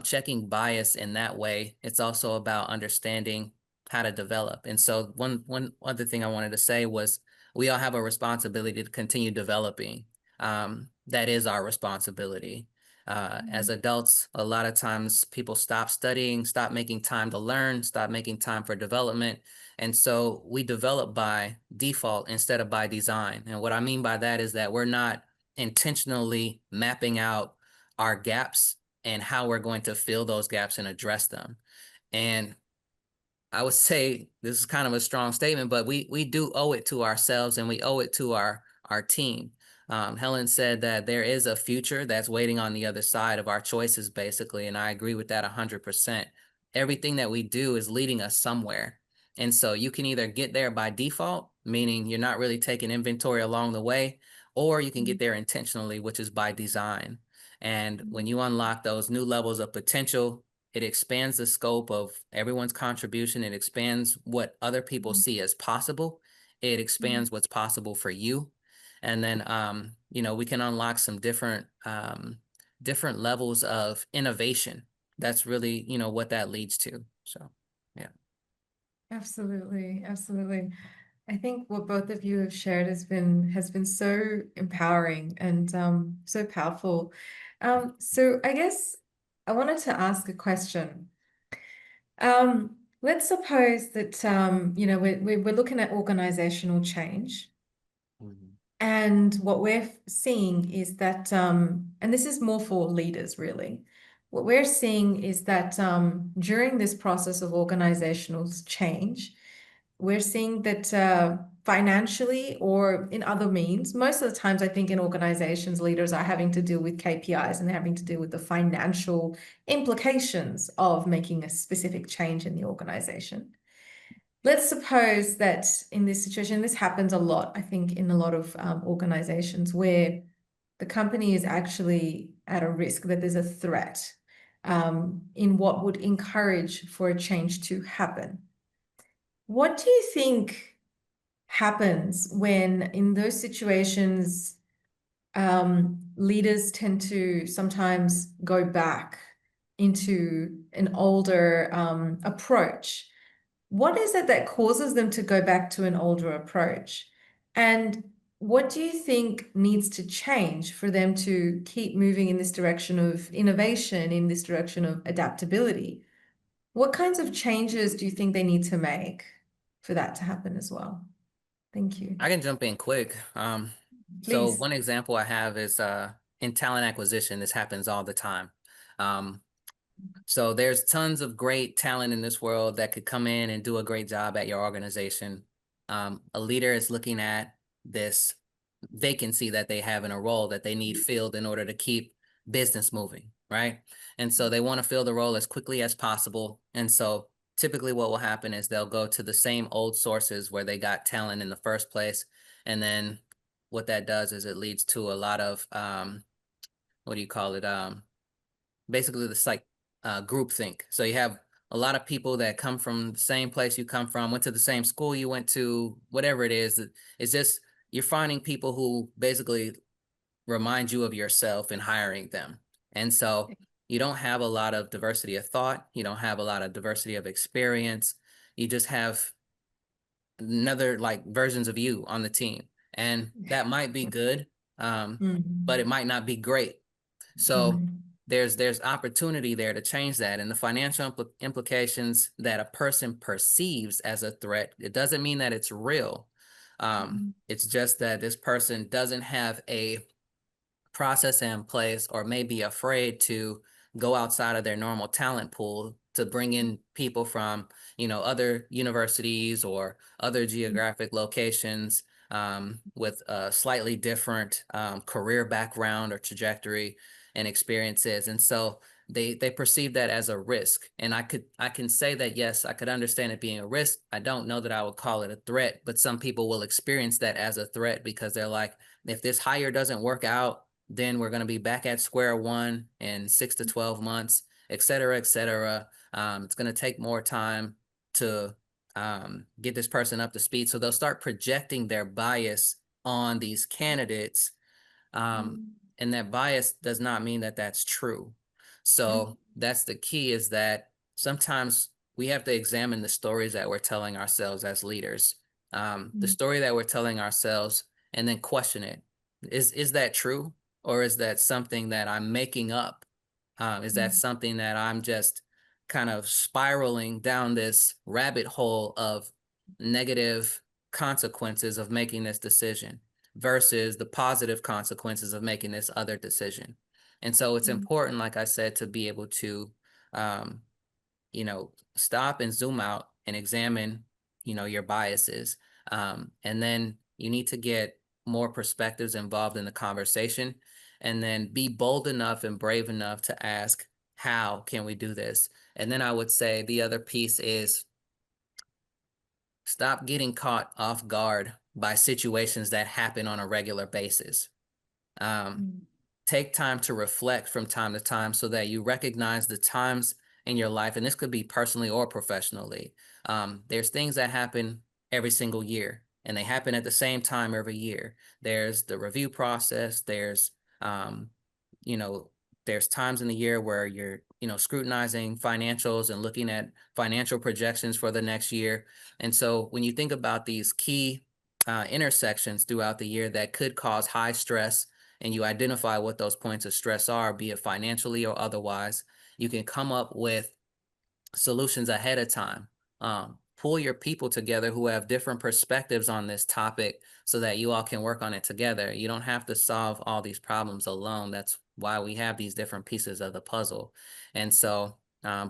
S3: checking bias in that way. It's also about understanding how to develop. And so one other thing I wanted to say was, we all have a responsibility to continue developing. That is our responsibility. As adults, a lot of times people stop studying, stop making time to learn, stop making time for development. And so we develop by default instead of by design. And what I mean by that is that we're not intentionally mapping out our gaps and how we're going to fill those gaps and address them. And I would say this is kind of a strong statement, but we do owe it to ourselves, and we owe it to our team. Helen said that there is a future that's waiting on the other side of our choices, basically, and I agree with that 100%. Everything that we do is leading us somewhere. And so you can either get there by default, meaning you're not really taking inventory along the way, or you can get there intentionally, which is by design. And when you unlock those new levels of potential, it expands the scope of everyone's contribution. It expands what other people see as possible. It expands what's possible for you. And then, we can unlock some different levels of innovation. That's really, what that leads to. So, yeah.
S1: Absolutely, absolutely. I think what both of you have shared has been so empowering and so powerful. So I guess I wanted to ask a question. Let's suppose that we're looking at organizational change,
S3: Mhm.
S1: and what we're seeing is that, and this is more for leaders really. What we're seeing is that during this process of organizational change, we're seeing that financially or in other means. Most of the times, I think in organizations, leaders are having to deal with KPIs and they're having to deal with the financial implications of making a specific change in the organization. Let's suppose that in this situation, this happens a lot, I think, in a lot of organizations where the company is actually at a risk, that there's a threat in what would encourage for a change to happen. What do you think happens when, in those situations, leaders tend to sometimes go back into an older approach? What is it that causes them to go back to an older approach? And what do you think needs to change for them to keep moving in this direction of innovation, in this direction of adaptability? What kinds of changes do you think they need to make for that to happen as well? Thank you.
S3: I can jump in quick. So
S1: Please.
S3: one example I have is in talent acquisition. This happens all the time. Um, So there's tons of great talent in this world that could come in and do a great job at your organization. A leader is looking at this vacancy that they have in a role that they need filled in order to keep business moving, right? And so they want to fill the role as quickly as possible. And so typically what will happen is they'll go to the same old sources where they got talent in the first place. And then what that does is it leads to a lot of, what do you call it? Basically this like groupthink. So you have a lot of people that come from the same place you come from, went to the same school you went to, whatever it is. It's just you're finding people who basically remind you of yourself and hiring them. And so you don't have a lot of diversity of thought. You don't have a lot of diversity of experience. You just have another like versions of you on the team. And that might be good, but it might not be great. So there's opportunity there to change that. And the financial implications that a person perceives as a threat, it doesn't mean that it's real. It's just that this person doesn't have a process in place or may be afraid to go outside of their normal talent pool to bring in people from, other universities or other geographic locations with a slightly different career background or trajectory and experiences. And so they perceive that as a risk. And I can say that, yes, I could understand it being a risk. I don't know that I would call it a threat, but some people will experience that as a threat because they're like, if this hire doesn't work out, then we're going to be back at square one in 6 to 12 months, et cetera, et cetera. It's going to take more time to get this person up to speed. So they'll start projecting their bias on these candidates. And that bias does not mean that that's true. So that's the key, is that sometimes we have to examine the stories that we're telling ourselves as leaders. The story that we're telling ourselves, and then question it. Is that true? Or is that something that I'm making up? Is that something that I'm just kind of spiraling down this rabbit hole of negative consequences of making this decision versus the positive consequences of making this other decision? And so it's important, like I said, to be able to, stop and zoom out and examine, your biases. And then you need to get more perspectives involved in the conversation, and then be bold enough and brave enough to ask, how can we do this? And then I would say the other piece is stop getting caught off guard by situations that happen on a regular basis. Take time to reflect from time to time so that you recognize the times in your life, and this could be personally or professionally. There's things that happen every single year, and they happen at the same time every year. There's the review process. There's there's times in the year where you're, scrutinizing financials and looking at financial projections for the next year. And so when you think about these key intersections throughout the year that could cause high stress, and you identify what those points of stress are, be it financially or otherwise, you can come up with solutions ahead of time. Pull your people together who have different perspectives on this topic so that you all can work on it together. You don't have to solve all these problems alone. That's why we have these different pieces of the puzzle. And so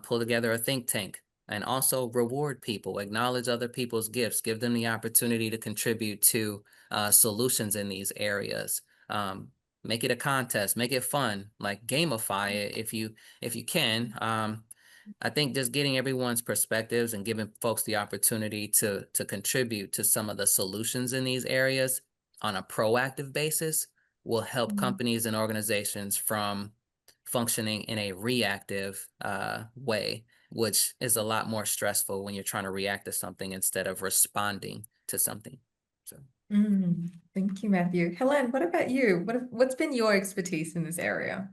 S3: pull together a think tank. and also reward people, acknowledge other people's gifts, give them the opportunity to contribute to solutions in these areas. Make it a contest, make it fun, like gamify it if you can. I think just getting everyone's perspectives and giving folks the opportunity to contribute to some of the solutions in these areas on a proactive basis will help companies and organizations from functioning in a reactive way, which is a lot more stressful when you're trying to react to something instead of responding to something. So.
S1: Thank you, Matthew. Helen, what about you? What's been your expertise in this area?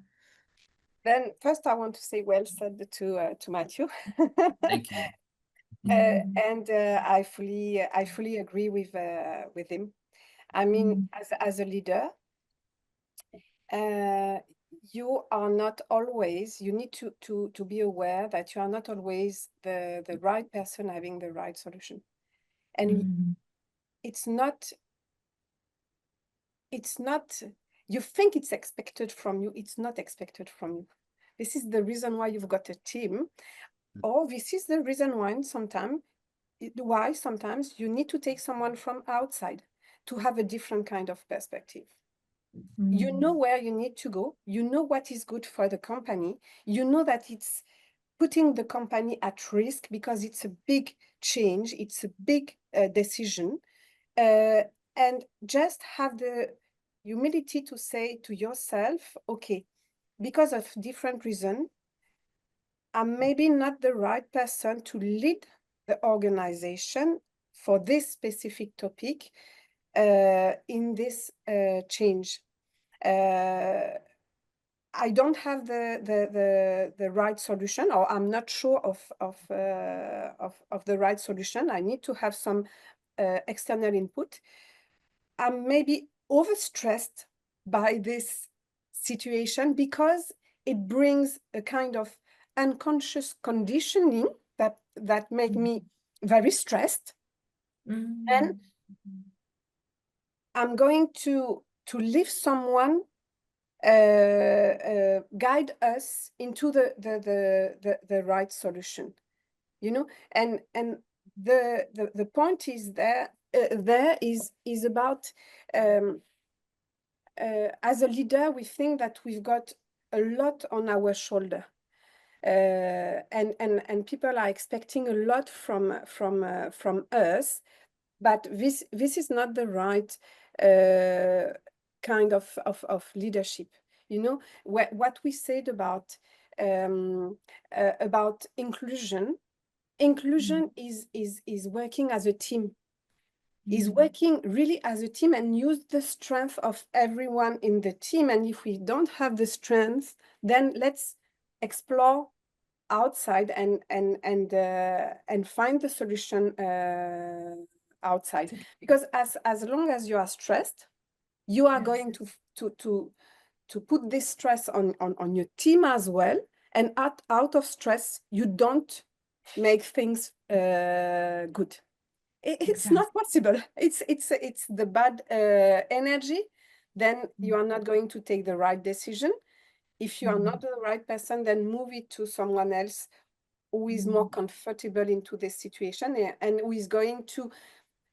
S2: Then first I want to say well said to Matthew.
S3: Thank you.
S2: And I fully agree with him. I mean, as a leader, you are not always, you need to be aware that you are not always the right person having the right solution. And it's not, you think it's expected from you, it's not expected from you. This is the reason why you've got a team, or this is the reason why sometimes you need to take someone from outside to have a different kind of perspective. You know where you need to go, you know what is good for the company, you know that it's putting the company at risk because it's a big change, it's a big decision, and just have the humility to say to yourself, okay, because of different reasons, I'm maybe not the right person to lead the organization for this specific topic in this change. I don't have the right solution, or I'm not sure of the right solution. I need to have some external input. I'm maybe overstressed by this situation because it brings a kind of unconscious conditioning that make me very stressed. And I'm going to leave someone guide us into the right solution, you know. And the point is there is about as a leader, we think that we've got a lot on our shoulder, and people are expecting a lot from us, but this is not the right kind of leadership. You know, what we said about inclusion is working as a team, is working really as a team, and use the strength of everyone in the team. And if we don't have the strength, then let's explore outside and find the solution outside. Because as long as you are stressed, you are going to put this stress on your team as well. And out of stress, you don't make things good. It's not possible. It's the bad energy. Then you are not going to take the right decision. If you are not the right person, then move it to someone else who is more comfortable into this situation, and who is going to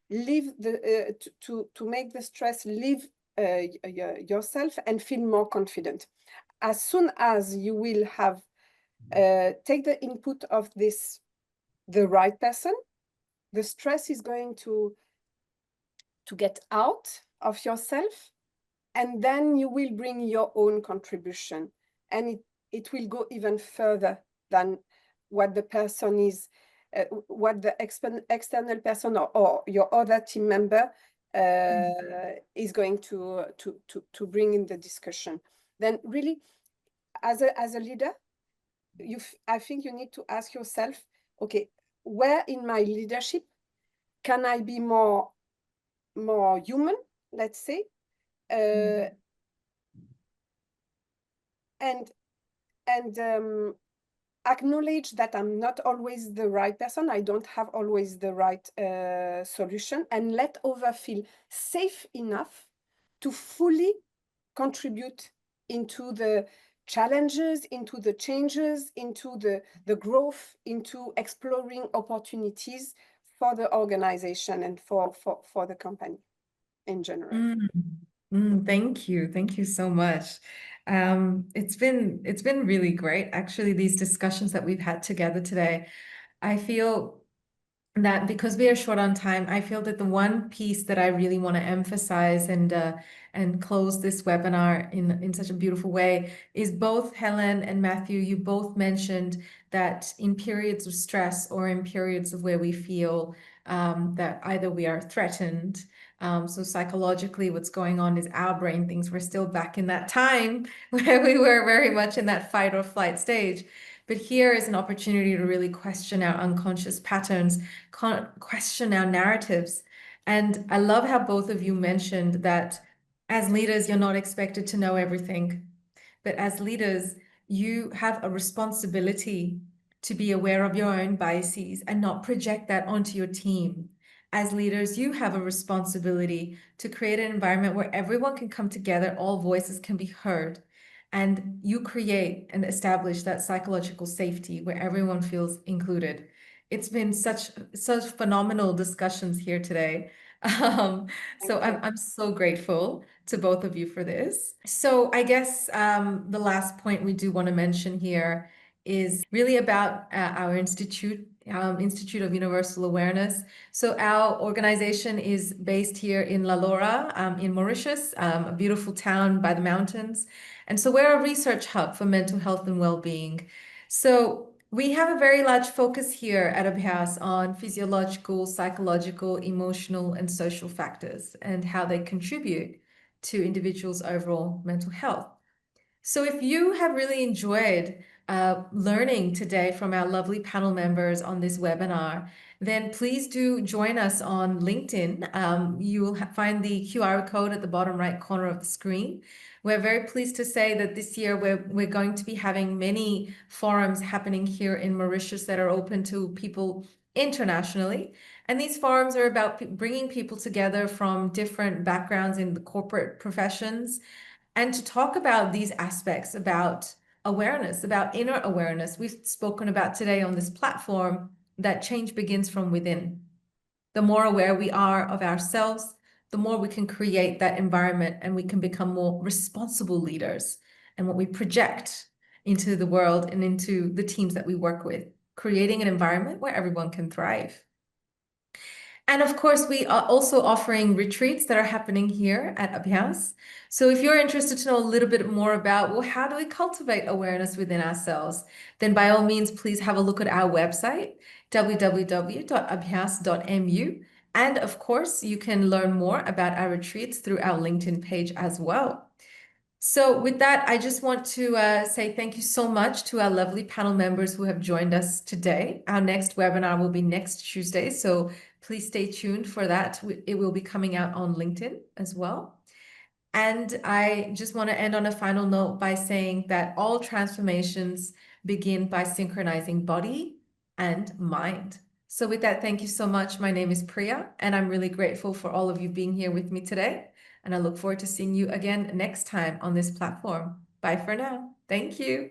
S2: leave the to make the stress leave yourself and feel more confident. As soon as you will have take the input of the right person, the stress is going to get out of yourself, and then you will bring your own contribution, and it will go even further than what the person is, what the external person or your other team member is going to bring in the discussion. Then really, as a leader, I think you need to ask yourself, okay, where in my leadership can I be more human, let's say, and acknowledge that I'm not always the right person, I don't have always the right solution, and let others feel safe enough to fully contribute into the challenges, into the changes, into the growth, into exploring opportunities for the organization and for the company in general.
S1: Thank you. Thank you so much. It's been really great, actually, these discussions that we've had together today. I feel that because we are short on time, I feel that the one piece that I really want to emphasize and close this webinar in such a beautiful way is both Helen and Matthew, you both mentioned that in periods of stress or in periods of where we feel that either we are threatened, so psychologically what's going on is our brain thinks we're still back in that time where we were very much in that fight or flight stage. But here is an opportunity to really question our unconscious patterns, question our narratives. And I love how both of you mentioned that as leaders, you're not expected to know everything. But as leaders, you have a responsibility to be aware of your own biases and not project that onto your team. As leaders, you have a responsibility to create an environment where everyone can come together, all voices can be heard, and you create and establish that psychological safety where everyone feels included. It's been such phenomenal discussions here today. So I'm so grateful to both of you for this. So I guess the last point we do want to mention here is really about our Institute of Universal Awareness. So our organization is based here in La Lora, in Mauritius, a beautiful town by the mountains. And so we're a research hub for mental health and well-being. So we have a very large focus here at Abhyas on physiological, psychological, emotional, and social factors and how they contribute to individuals' overall mental health. So if you have really enjoyed learning today from our lovely panel members on this webinar, then please do join us on LinkedIn. You will find the QR code at the bottom right corner of the screen. We're very pleased to say that this year we're going to be having many forums happening here in Mauritius that are open to people internationally. And these forums are about bringing people together from different backgrounds in the corporate professions and to talk about these aspects about awareness, about inner awareness. We've spoken about today on this platform that change begins from within. The more aware we are of ourselves, the more we can create that environment and we can become more responsible leaders and what we project into the world and into the teams that we work with, creating an environment where everyone can thrive. And of course, we are also offering retreats that are happening here at Abhyas. So if you're interested to know a little bit more about, well, how do we cultivate awareness within ourselves, then by all means, please have a look at our website, www.abhyas.mu. And of course, you can learn more about our retreats through our LinkedIn page as well. So with that, I just want to say thank you so much to our lovely panel members who have joined us today. Our next webinar will be next Tuesday, so please stay tuned for that. It will be coming out on LinkedIn as well. And I just want to end on a final note by saying that all transformations begin by synchronizing body and mind. So with that, thank you so much. My name is Priya, and I'm really grateful for all of you being here with me today. And I look forward to seeing you again next time on this platform. Bye for now. Thank you.